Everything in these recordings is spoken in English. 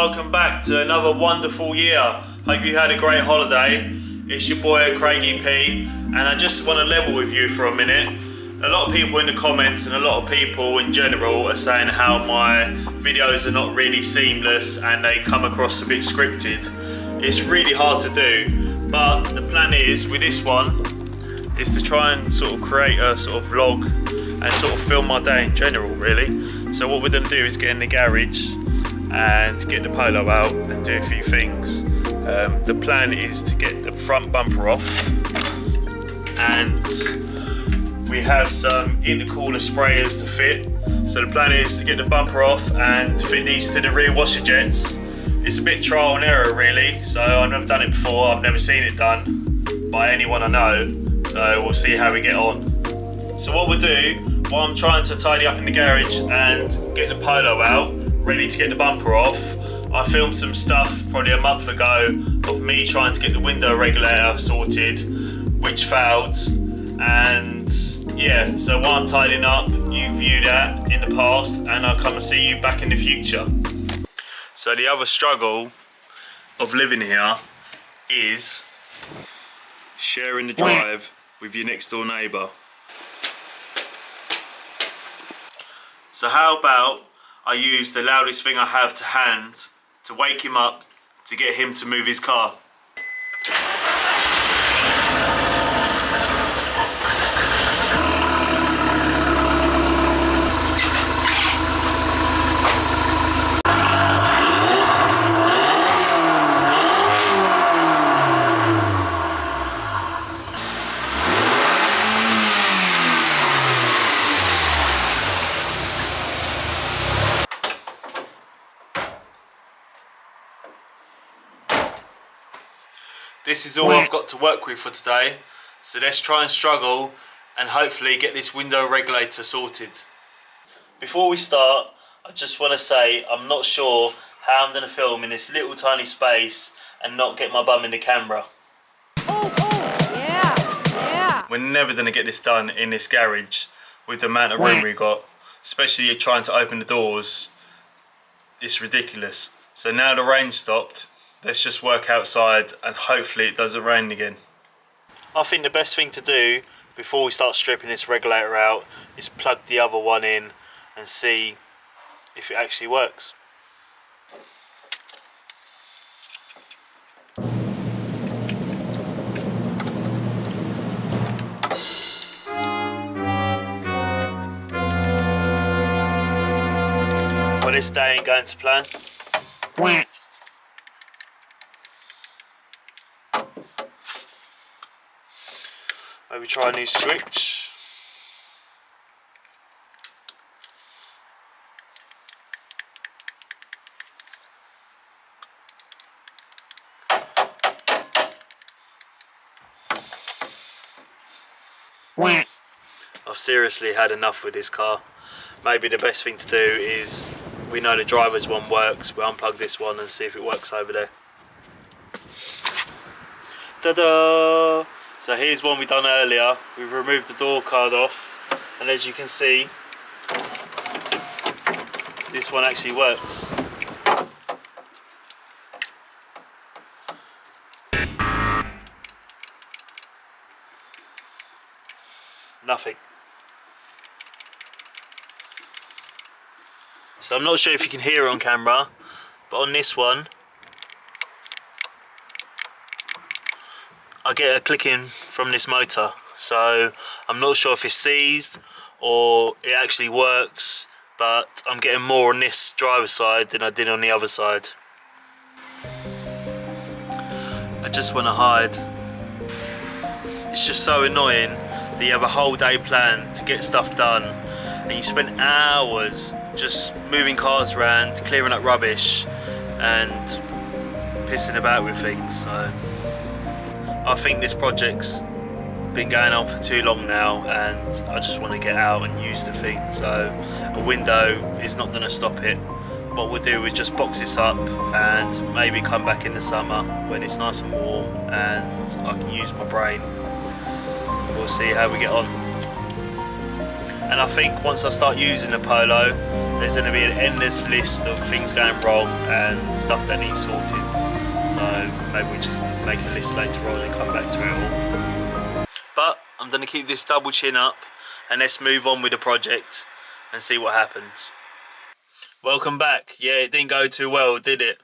welcome back to another wonderful year. Hope you had a great holiday. It's your boy Craigie P, and I just want to level with you for a minute. A lot of people in the comments and a lot of people in general are saying how my videos are not really seamless and they come across a bit scripted. It's really hard to do, but the plan is with this one is to try and sort of create a sort of vlog and sort of film my day in general, really. So what we're going to do is get in the garage and get the Polo out and do a few things. The plan is to get the front bumper off, and we have some intercooler sprayers to fit. So the plan is to get the bumper off and fit these to the rear washer jets. It's a bit trial and error really, so I've never done it before, I've never seen it done by anyone I know, so we'll see how we get on. So what we'll do, while I'm trying to tidy up in the garage and get the Polo out, ready to get the bumper off, I filmed some stuff probably a month ago of me trying to get the window regulator sorted, which failed. And yeah, so while I'm tidying up, you view that in the past and I'll come and see you back in the future. So the other struggle of living here is sharing the drive with your next door neighbour. So how about I use the loudest thing I have to hand to wake him up to get him to move his car. This is all I've got to work with for today, so let's try and struggle and hopefully get this window regulator sorted. Before we start, I just want to say I'm not sure how I'm going to film in this little tiny space and not get my bum in the camera. Yeah. We're never going to get this done in this garage with the amount of room we got, especially trying to open the doors. It's ridiculous. So now the rain stopped, let's just work outside and hopefully it doesn't rain again. I think the best thing to do before we start stripping this regulator out is plug the other one in and see if it actually works. Well, this day ain't going to plan. Maybe try a new switch. I've seriously had enough with this car. Maybe the best thing to do is, we know the driver's one works, we'll unplug this one and see if it works over there. Ta-da! So here's one we done earlier. We've removed the door card off, and as you can see, this one actually works. Nothing. So I'm not sure if you can hear it on camera, but on this one I get a clicking from this motor, so I'm not sure if it's seized or it actually works, but I'm getting more on this driver's side than I did on the other side. I just want to hide. It's just so annoying that you have a whole day planned to get stuff done and you spend hours just moving cars around, clearing up rubbish and pissing about with things. So I think this project's been going on for too long now and I just want to get out and use the thing. So a window is not going to stop it. What we'll do is just box this up and maybe come back in the summer when it's nice and warm and I can use my brain. We'll see how we get on. And I think once I start using the Polo, there's going to be an endless list of things going wrong and stuff that needs sorted. So maybe we just make a list later on and come back to it all. But I'm going to keep this double chin up and let's move on with the project and see what happens. Welcome back. Yeah, it didn't go too well, did it?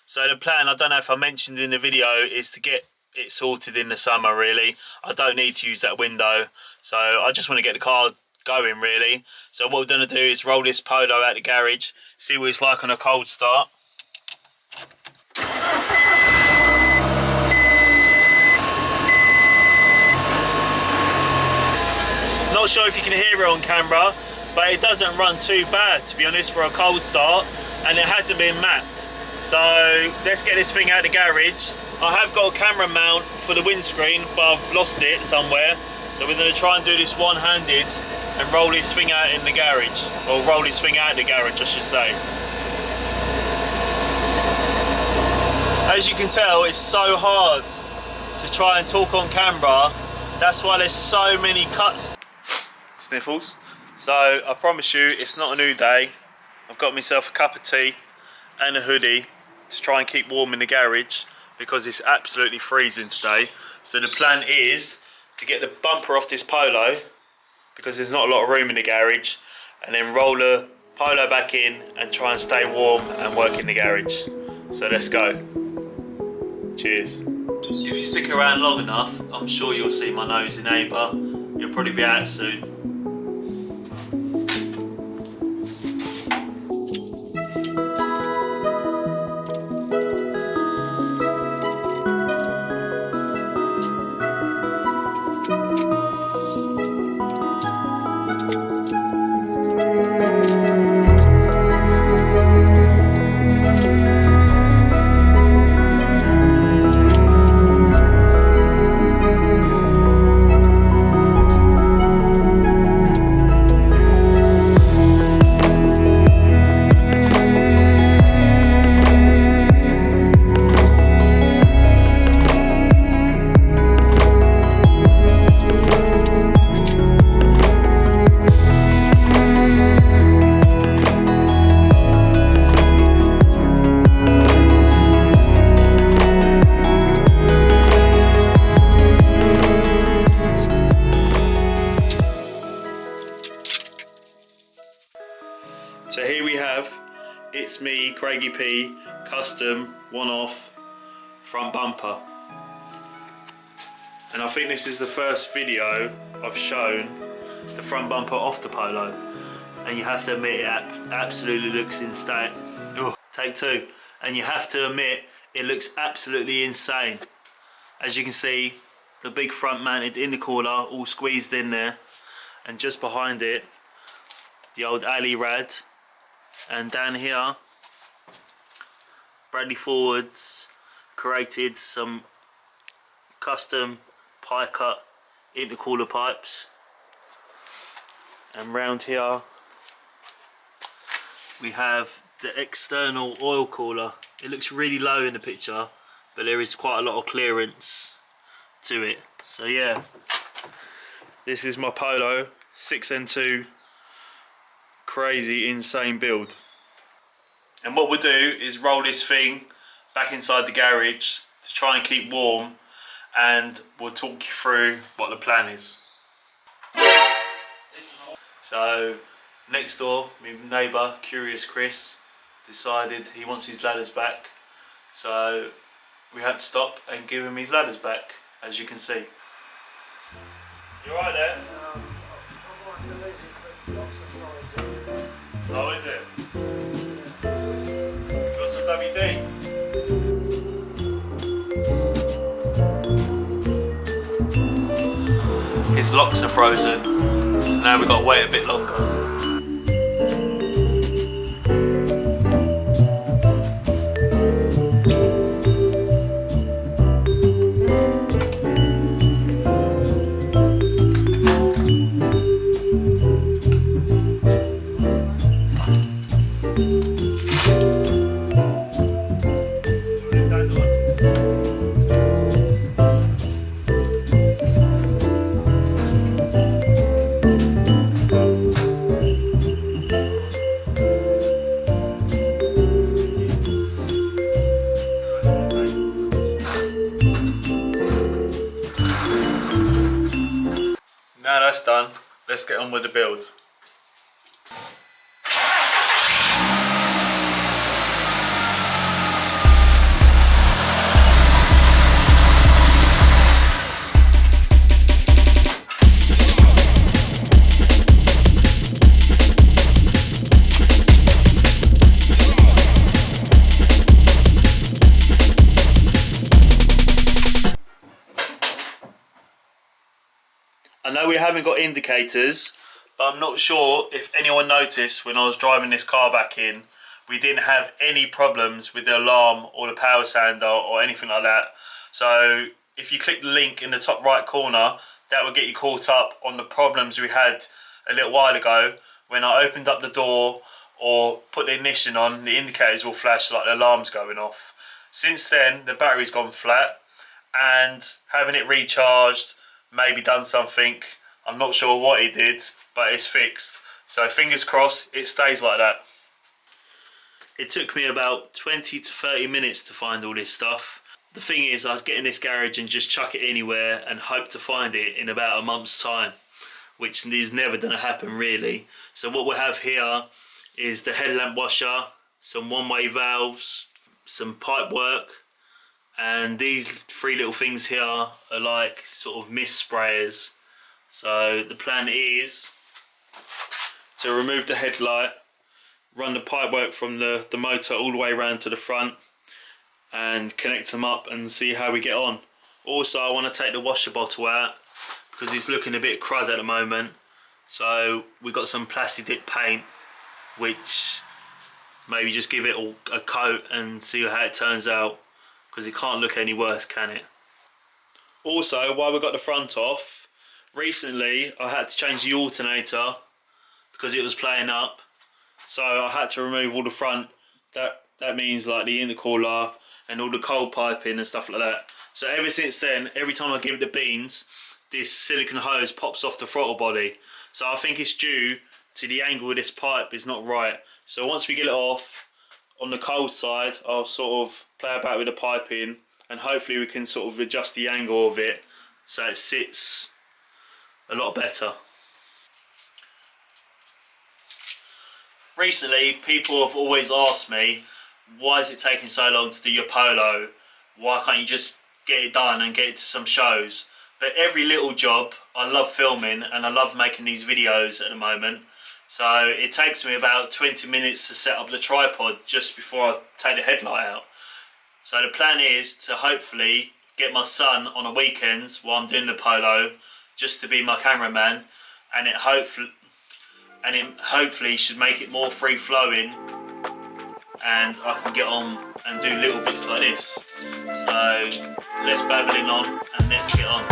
So the plan, I don't know if I mentioned in the video, is to get it sorted in the summer really. I don't need to use that window, so I just want to get the car going really. So what we're going to do is roll this Polo out the garage, see what it's like on a cold start. Not sure if you can hear it on camera, but it doesn't run too bad to be honest for a cold start, and it hasn't been mapped. So let's get this thing out of the garage. I have got a camera mount for the windscreen, but I've lost it somewhere. So we're going to try and do this one-handed and roll this thing out in the garage. Or roll this thing out of the garage, I should say. As you can tell, it's so hard to try and talk on camera. That's why there's so many cuts. Sniffles. So I promise you, it's not a new day. I've got myself a cup of tea and a hoodie to try and keep warm in the garage because it's absolutely freezing today. So the plan is to get the bumper off this Polo because there's not a lot of room in the garage, and then roll the Polo back in and try and stay warm and work in the garage. So let's go. Cheers. If you stick around long enough, I'm sure you'll see my nosy neighbour. You'll probably be out soon. So here we have It's Me Craigie P custom one-off front bumper, and I think this is the first video I've shown the front bumper off the Polo, and you have to admit it absolutely looks insane. Ugh. Take two. And you have to admit it looks absolutely insane. As you can see, the big front mounted intercooler all squeezed in there, and just behind it the old alley rad, and down here Bradley Forwards created some custom pie cut intercooler pipes, and round here we have the external oil cooler. It looks really low in the picture, but there is quite a lot of clearance to it. So yeah, this is my Polo 6N2 crazy insane build. And what we'll do is roll this thing back inside the garage to try and keep warm, and we'll talk you through what the plan is. So next door, my neighbour Curious Chris decided he wants his ladders back, so we had to stop and give him his ladders back, as you can see. You alright there? Oh, is it? You got some WD? His locks are frozen, so now we've got to wait a bit longer. Now that's done, let's get on with the build. I know we haven't got indicators, but I'm not sure if anyone noticed when I was driving this car back in, we didn't have any problems with the alarm or the power sander or anything like that. So if you click the link in the top right corner, that will get you caught up on the problems we had a little while ago. When I opened up the door or put the ignition on, the indicators will flash like the alarm's going off. Since then, the battery's gone flat, and having it recharged, maybe done something, I'm not sure what it did, but it's fixed. So fingers crossed it stays like that. It took me about 20 to 30 minutes to find all this stuff. The thing is, I'd get in this garage and just chuck it anywhere and hope to find it in about a month's time, which is never going to happen really. So what we have here is the headlamp washer, some one-way valves, some pipe work, and these three little things here are like sort of mist sprayers. So the plan is to remove the headlight, run the pipework from the motor all the way around to the front, and connect them up and see how we get on. Also, I want to take the washer bottle out because it's looking a bit crud at the moment. So we got some plastic dip paint, which maybe just give it a coat and see how it turns out, because it can't look any worse, can it? Also, while we got the front off, recently I had to change the alternator because it was playing up, so I had to remove all the front. That means like the intercooler and all the cold piping and stuff like that. So ever since then, every time I give it the beans, this silicone hose pops off the throttle body. So I think it's due to the angle of this pipe is not right. So once we get it off, on the cold side, I'll sort of play about with the piping, and hopefully we can sort of adjust the angle of it so it sits a lot better. Recently, people have always asked me, why is it taking so long to do your Polo? Why can't you just get it done and get it to some shows? But every little job, I love filming and I love making these videos at the moment. So it takes me about 20 minutes to set up the tripod just before I take the headlight out. So the plan is to hopefully get my son on a weekend while I'm doing the Polo, just to be my cameraman, and it hopefully should make it more free flowing, and I can get on and do little bits like this. So let's babbling on and let's get on.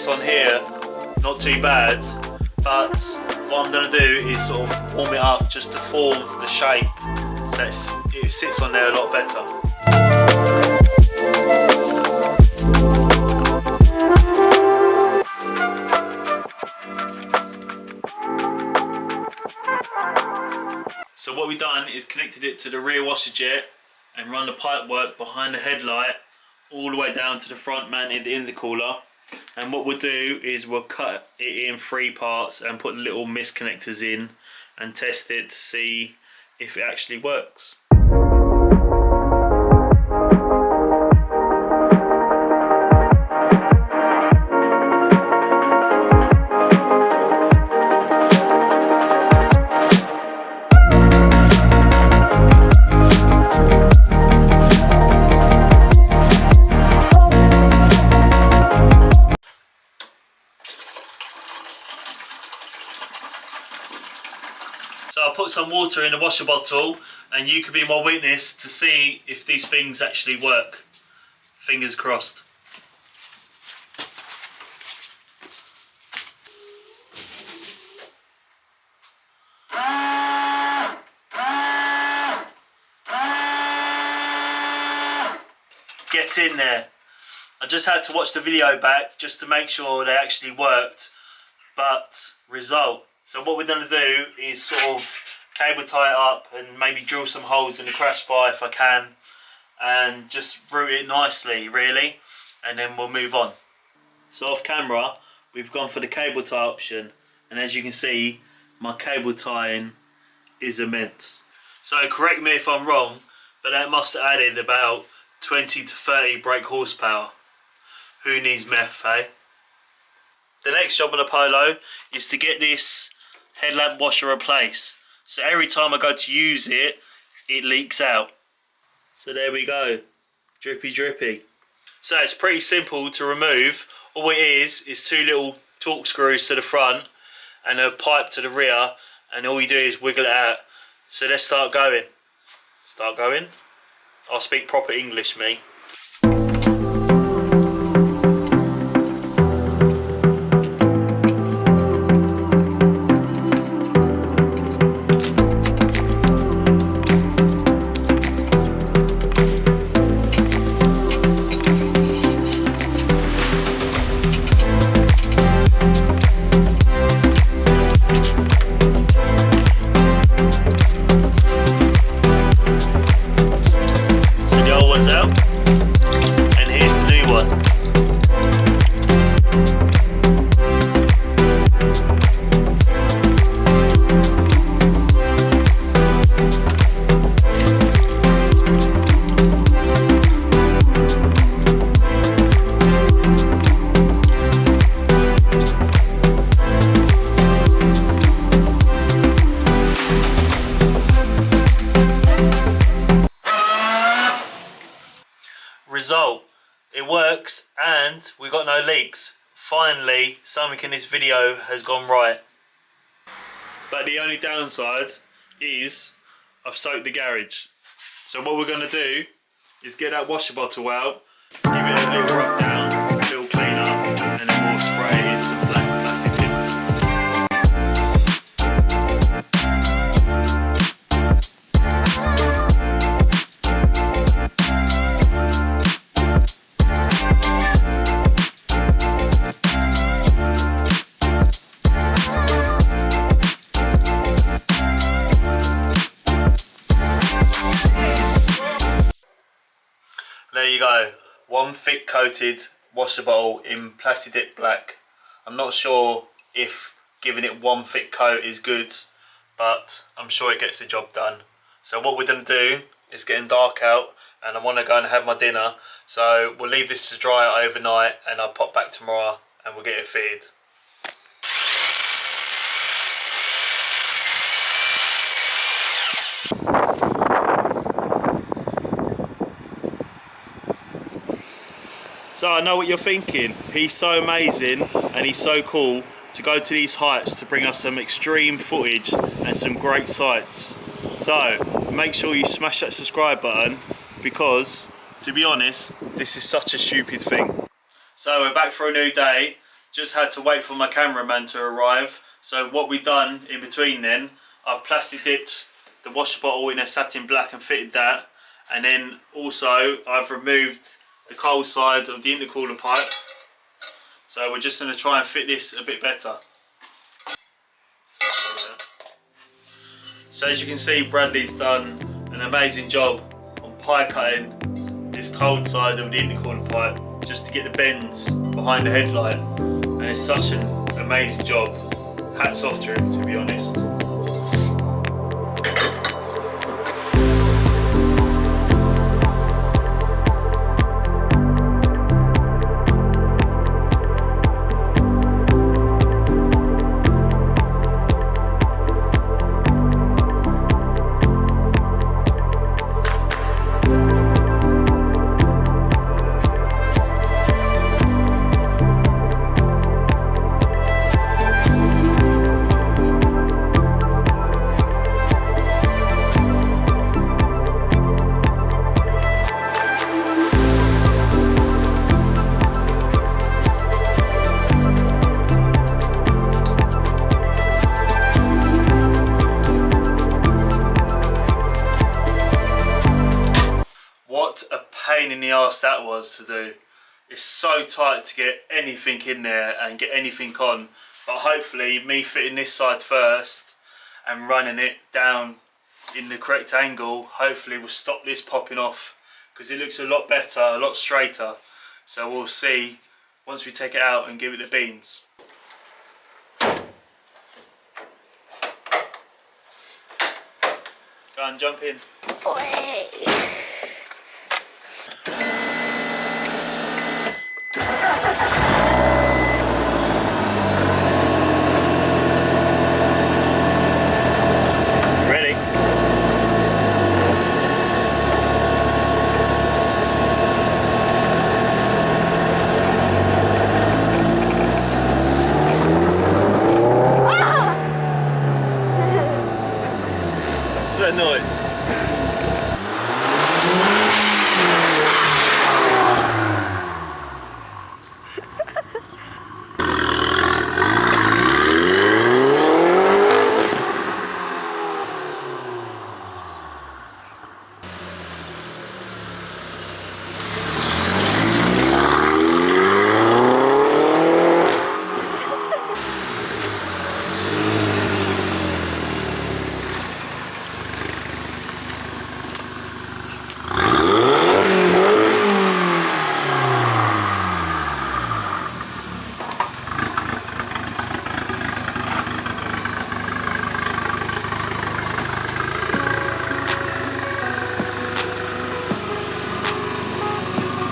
On here, not too bad, but what I'm going to do is sort of warm it up just to form the shape so it sits on there a lot better. So what we've done is connected it to the rear washer jet and run the pipe work behind the headlight all the way down to the front mounted intercooler. And what we'll do is we'll cut it in 3 parts and put the little mist connectors in and test it to see if it actually works. So I'll put some water in the washer bottle and you can be my witness to see if these things actually work. Fingers crossed. get in there. I just had to watch the video back just to make sure they actually worked. But result. So what we're going to do is sort of cable tie it up and maybe drill some holes in the crash bar if I can, and just route it nicely really, and then we'll move on. So off camera we've gone for the cable tie option, and as you can see my cable tying is immense. So correct me if I'm wrong, but that must have added about 20 to 30 brake horsepower. Who needs meth, eh? The next job on the Polo is to get this headlamp washer replaced. So every time I go to use it, it leaks out. So there we go, drippy drippy. So it's pretty simple to remove. All it is 2 little torque screws to the front and a pipe to the rear, and all you do is wiggle it out. So let's start going. Start going? I'll speak proper English, me. Result, it works and we got no leaks. Finally, something in this video has gone right. But the only downside is I've soaked the garage. So what we're going to do is get that washer bottle out, give it a little rub down, a little clean up, and then we'll spray it in some black plastic tin. There you go, one thick coated washer bottle in plastic black. I'm not sure if giving it one thick coat is good, but I'm sure it gets the job done. So what we're going to do, it's getting dark out and I want to go and have my dinner, so we'll leave this to dry overnight and I'll pop back tomorrow and we'll get it fitted. So I know what you're thinking, he's so amazing and he's so cool to go to these heights to bring us some extreme footage and some great sights. So make sure you smash that subscribe button, because to be honest, this is such a stupid thing. So we're back for a new day, just had to wait for my cameraman to arrive. So what we've done in between then, I've plastic dipped the washer bottle in a satin black and fitted that, and then also I've removed the cold side of the intercooler pipe. So we're just going to try and fit this a bit better. So as you can see, Bradley's done an amazing job on pie cutting this cold side of the intercooler pipe just to get the bends behind the headlight, and it's such an amazing job. Hats off to him, to be honest. in the arse that was to do. It's so tight to get anything in there and get anything on. But hopefully me fitting this side first and running it down in the correct angle, hopefully will stop this popping off, because it looks a lot better, a lot straighter. So we'll see once we take it out and give it the beans. Go on, jump in.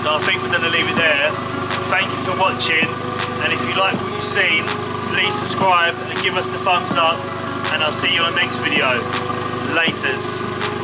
So I think we're going to leave it there. Thank you for watching, and if you like what you've seen, please subscribe and give us the thumbs up, and I'll see you on the next video. Laters.